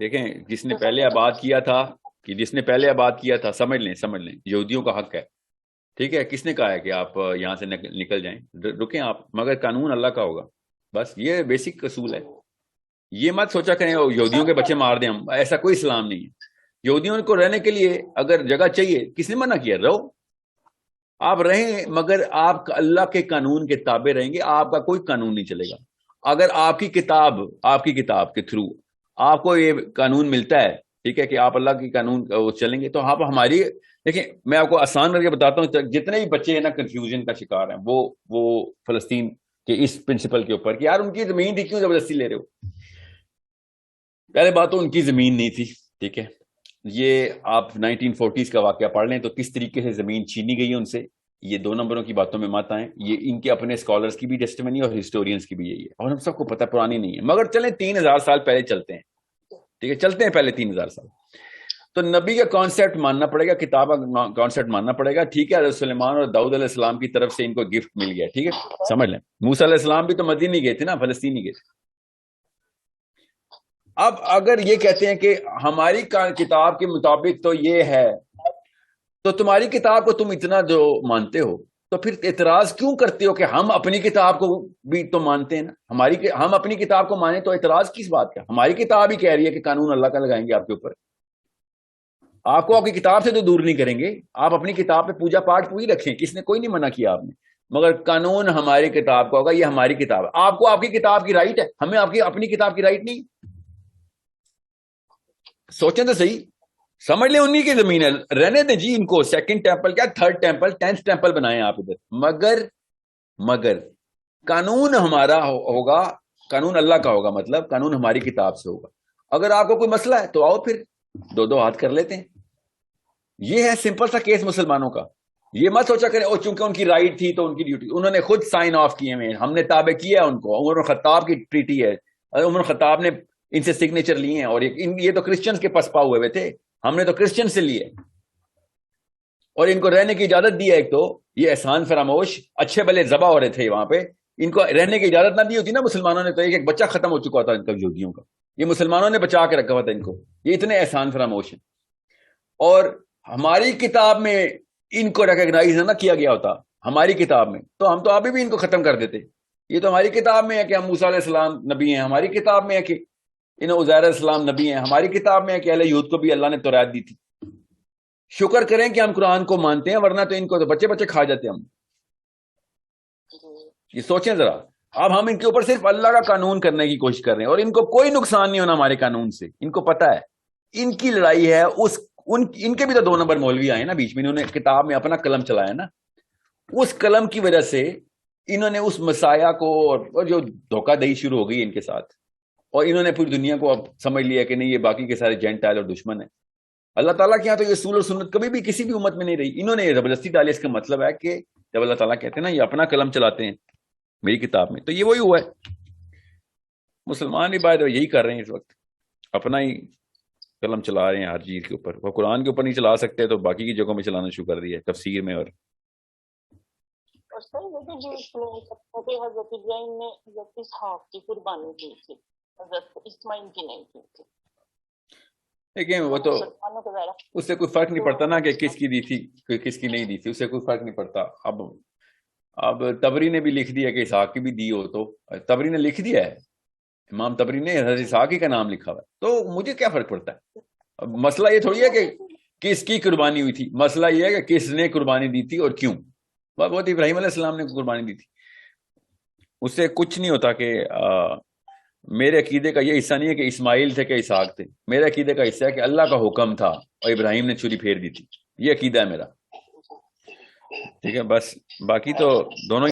دیکھیں جس نے پہلے آباد کیا تھا سمجھ لیں یہودیوں کا حق ہے، ٹھیک ہے، کس نے کہا ہے کہ آپ یہاں سے نکل جائیں، رکیں آپ، مگر قانون اللہ کا ہوگا، بس یہ بیسک اصول ہے۔ یہ مت سوچا کریں یہودیوں کے بچے مار دیں ہم، ایسا کوئی اسلام نہیں ہے۔ یہودیوں کو رہنے کے لیے اگر جگہ چاہیے، کس نے منع کیا؟ رہو، آپ رہیں، مگر آپ اللہ کے قانون کے تابع رہیں گے، آپ کا کوئی قانون نہیں چلے گا۔ اگر آپ کی کتاب کے تھرو آپ کو یہ قانون ملتا ہے، ٹھیک ہے، کہ آپ اللہ کی قانون چلیں گے، تو آپ ہماری، دیکھیں میں آپ کو آسان کر کے بتاتا ہوں، جتنے بھی بچے ہیں نا کنفیوژن کا شکار ہیں، وہ فلسطین کے اس پرنسپل کے اوپر کہ یار ان کی زمین تھی، کیوں زبردستی لے رہے ہو؟ پہلے بات تو ان کی زمین نہیں تھی، ٹھیک ہے، یہ آپ 1940s کا واقعہ پڑھ لیں تو کس طریقے سے زمین چھینی گئی ان سے، یہ 2 نمبروں کی باتوں میں مت آئیں، یہ ان کے اپنے اسکالرس کی بھی ٹیسٹمنی اور ہسٹورینس کی بھی یہی ہے، اور ہم سب کو پتہ پرانی نہیں ہے، مگر چلیں 3000 سال پہلے چلتے ہیں، ٹھیک ہے، چلتے ہیں پہلے 3000 سال، تو نبی کا کانسیپٹ ماننا پڑے گا، کتاب کا کانسیپٹ ماننا پڑے گا، ٹھیک ہے، حضرت سلیمان اور داؤد علیہ السلام کی طرف سے ان کو گفٹ مل گیا، ٹھیک ہے، سمجھ لیں، موسیٰ علیہ السلام بھی تو مدینہ نہیں گئے تھے نا، فلسطین نہیں گئے تھے۔ اب اگر یہ کہتے ہیں کہ ہماری کتاب کے مطابق تو یہ ہے، تو تمہاری کتاب کو تم اتنا جو مانتے ہو، تو پھر اعتراض کیوں کرتے ہو کہ ہم اپنی کتاب کو بھی تو مانتے ہیں نا، ہم اپنی کتاب کو مانیں تو اعتراض کس بات کا؟ ہماری کتاب ہی کہہ رہی ہے کہ قانون اللہ کا لگائیں گے آپ کے اوپر، آپ کو آپ کی کتاب سے تو دور نہیں کریں گے، آپ اپنی کتاب پہ پوجا پاٹ پوری رکھیں، کس نے کوئی نہیں منع کیا آپ نے، مگر قانون ہماری کتاب کا ہوگا، یہ ہماری کتاب ہے، آپ کو آپ کی کتاب کی رائٹ ہے، ہمیں آپ کی اپنی کتاب کی رائٹ نہیں۔ سوچیں تو صحیح، سمجھ لیں انہی کی زمین ہے، رہنے دیں جی ان کو، سیکنڈ ٹیمپل کیا، تھرڈ ٹیمپل، 10th ٹیمپل بنائیں آپ ادھر، مگر قانون ہمارا ہوگا، قانون اللہ کا ہوگا، مطلب قانون ہماری کتاب سے ہوگا۔ اگر آپ کو کوئی مسئلہ ہے تو آؤ پھر 2 ہاتھ کر لیتے ہیں، یہ ہے سمپل سا کیس مسلمانوں کا۔ یہ مت سوچا کریں او چونکہ ان کی رائٹ تھی تو ان کی ڈیوٹی، انہوں نے خود سائن آف کیے ہوئے، ہم نے تابع کیا ان کو، عمر خطاب کی ٹریٹی ہے، عمر خطاب نے ان سے سگنیچر لیے ہیں، اور یہ تو کرسچنز کے پسپا ہوئے تھے، ہم نے تو کرسچن سے لیے، اور ان کو رہنے کی اجازت دی ہے۔ ایک تو یہ احسان فراموش، اچھے بھلے ذبح ہو رہے تھے وہاں پہ، ان کو رہنے کی اجازت نہ دی ہوتی نا مسلمانوں نے، تو ایک بچہ ختم ہو چکا تھا ان کا، یہودیوں کا، یہ مسلمانوں نے بچا کے رکھا ہوا تھا ان کو، یہ اتنے احسان فراموش ہیں۔ اور ہماری کتاب میں ان کو ریکگنائز نہ کیا گیا ہوتا، ہماری کتاب میں، تو ہم تو ابھی بھی ان کو ختم کر دیتے۔ یہ تو ہماری کتاب میں ہے کہ ہم موسیٰ علیہ السلام نبی ہیں، ہماری کتاب میں ہے کہ انہیں عزیر علیہ السلام نبی ہیں، ہماری کتاب میں ہے کہ اہل یہود کو بھی اللہ نے تورات دی تھی۔ شکر کریں کہ ہم قرآن کو مانتے ہیں، ورنہ تو ان کو تو بچے بچے کھا جاتے ہم۔ یہ سوچیں ذرا، اب ہم ان کے اوپر صرف اللہ کا قانون کرنے کی کوشش کر رہے ہیں، اور ان کو کوئی نقصان نہیں ہونا ہمارے قانون سے، ان کو پتا ہے ان کی لڑائی ہے ان کے بھی تو 2 نمبر مولوی آئے نا بیچ میں، انہوں نے کتاب میں اپنا قلم چلایا نا، اس قلم کی وجہ سے انہوں نے اس مسیح کو، اور جو دھوکہ دہی شروع ہو گئی ان کے ساتھ، اور انہوں نے پوری دنیا کو اب سمجھ لیا کہ نہیں یہ باقی کے سارے جینٹائل اور دشمن ہیں۔ اللہ تعالیٰ کے یہاں تو یہ اصول اور سنت کبھی بھی کسی بھی امت میں نہیں رہی، انہوں نے یہ زبردستی ڈالی۔ اس کا مطلب ہے کہ جب اللہ تعالیٰ کہتے ہیں نا یہ اپنا قلم چلاتے ہیں میری کتاب میں، تو یہ وہی ہوا ہے۔ مسلمان بھی باید یہی کر رہے ہیں اس وقت، اپنا ہی قلم چلا رہے ہیں ہر چیز کے اوپر، وہ قرآن کے اوپر نہیں چلا سکتے تو باقی کی جگہوں میں چلانا شروع کر دیا ہے، تفسیر میں۔ اور سر مجھے جو حضرت ابراہیم نے حضرت اسحاق کی قربانی کی تھی، حضرت اسماعیل کی نہیں کی تھی، لیکن وہ تو اس سے کوئی فرق نہیں پڑتا نا کہ کس کی دی تھی کس کی نہیں دی تھی، اس سے کوئی فرق نہیں پڑتا۔ اب تبری نے بھی لکھ دیا کہ اسحاق کی بھی دی ہو، تو تبری نے لکھ دیا ہے، امام تبری نے حضرت اسحاق ہی کا نام لکھا ہوا ہے، تو مجھے کیا فرق پڑتا ہے؟ اب مسئلہ یہ تھوڑی ہے کہ کس کی قربانی ہوئی تھی، مسئلہ یہ ہے کہ کس نے قربانی دی تھی اور کیوں۔ وہ ابراہیم علیہ السلام نے قربانی دی تھی، اس سے کچھ نہیں ہوتا کہ میرے عقیدے کا یہ حصہ نہیں ہے کہ اسماعیل تھے کہ اسحاق تھے، میرے عقیدے کا حصہ ہے کہ اللہ کا حکم تھا اور ابراہیم نے چھری پھیر دی تھی، یہ عقیدہ ہے میرا، ٹھیک ہے، بس باقی تو دونوں